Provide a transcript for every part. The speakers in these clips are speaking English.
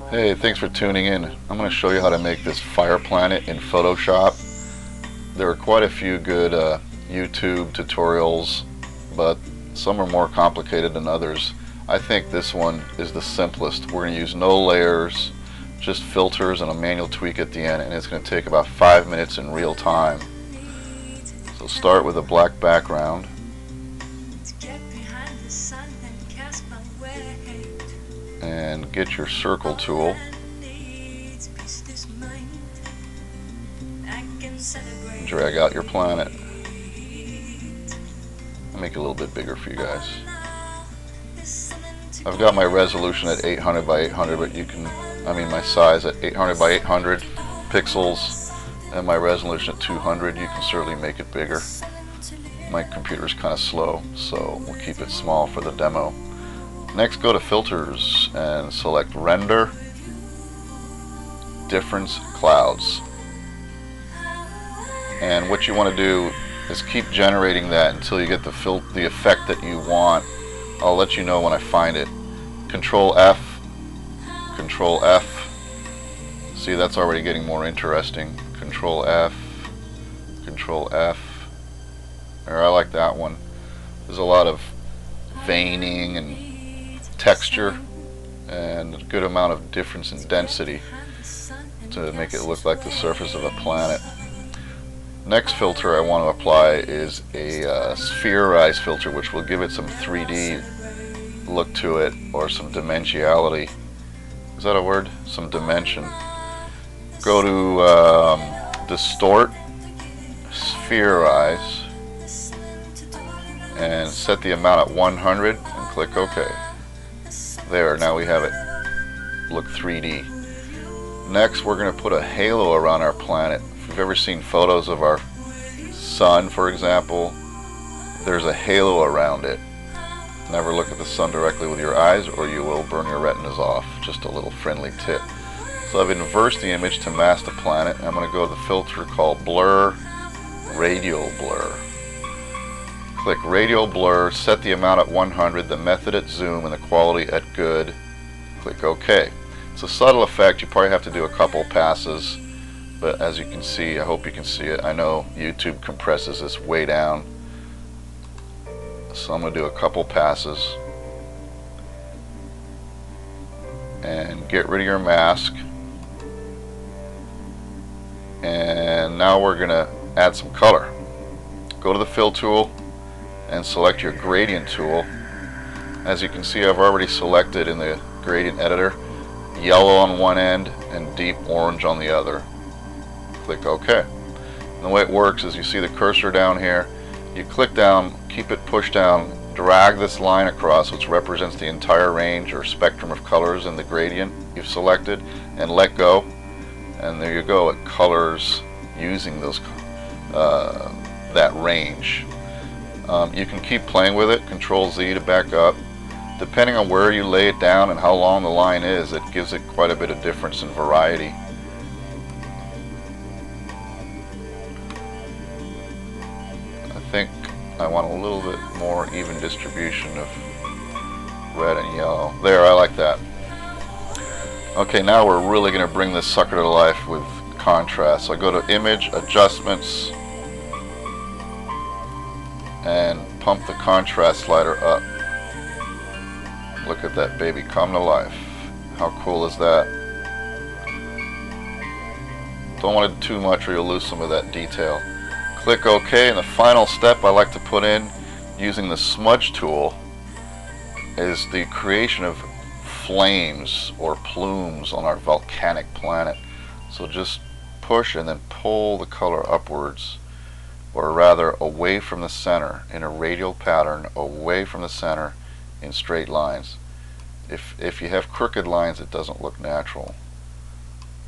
Hey, thanks for tuning in. I'm going to show you how to make this fire planet in Photoshop. There are quite a few good YouTube tutorials, but some are more complicated than others. I think this one is the simplest. We're going to use no layers, just filters and a manual tweak at the end, and it's going to take about 5 minutes in real time. So start with a black background. And get your circle tool. Drag out your planet. I'll make it a little bit bigger for you guys. I've got my resolution at 800 by 800, but you can, my size at 800 by 800 pixels, and my resolution at 200. You can certainly make it bigger. My computer's kind of slow, so we'll keep it small for the demo. Next, go to Filters and select Render, Difference Clouds. And what you want to do is keep generating that until you get the effect that you want. I'll let you know when I find it. Control F, Control F. See, that's already getting more interesting. Control F, Control F. There, I like that one. There's a lot of veining and texture and a good amount of difference in density to make it look like the surface of a planet. Next filter I want to apply is a sphereize filter, which will give it some 3D look to it, or some dimensionality. Is that a word? Some dimension. Go to Distort, Sphereize, and set the amount at 100 and click OK. There, now we have it look 3D. Next, we're going to put a halo around our planet. If you've ever seen photos of our sun, for example, there's a halo around it. Never look at the sun directly with your eyes, or you will burn your retinas off. Just a little friendly tip. So I've inversed the image to mask the planet. I'm going to go to the filter called Blur, Radial Blur. Click Radial Blur, set the amount at 100, the method at zoom, and the quality at good. Click OK. It's a subtle effect. You probably have to do a couple passes, but as you can see, I hope you can see it. I know YouTube compresses this way down, so I'm going to do a couple passes. And get rid of your mask. And now we're going to add some color. Go to the Fill tool and select your gradient tool. As you can see, I've already selected in the gradient editor yellow on one end and deep orange on the other. Click OK. And the way it works is, you see the cursor down here, you click down, keep it pushed down, drag this line across, which represents the entire range or spectrum of colors in the gradient you've selected, and let go, and there you go. It colors using those that range. You can keep playing with it. Control Z to back up. Depending on where you lay it down and how long the line is, it gives it quite a bit of difference in variety. I think I want a little bit more even distribution of red and yellow. There, I like that. Okay, now we're really going to bring this sucker to life with contrast. So I go to Image, Adjustments, and pump the contrast slider up. Look at that baby come to life. How cool is that? Don't want it too much or you'll lose some of that detail. Click OK, and the final step I like to put in using the smudge tool is the creation of flames or plumes on our volcanic planet. So just push and then pull the color upwards, or rather away from the center in a radial pattern, away from the center in straight lines. If you have crooked lines, it doesn't look natural.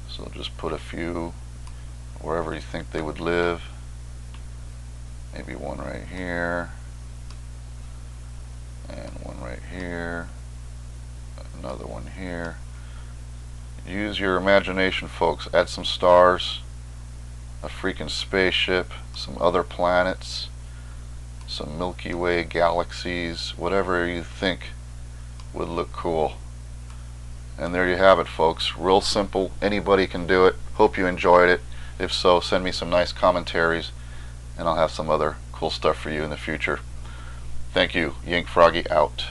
So just put a few wherever you think they would live. Maybe one right here, and one right here, another one here. Use your imagination, folks. Add some stars, a freaking spaceship, some other planets, some Milky Way galaxies, whatever you think would look cool. And there you have it, folks. Real simple. Anybody can do it. Hope you enjoyed it. If so, send me some nice commentaries, and I'll have some other cool stuff for you in the future. Thank you. Yankfroggy out.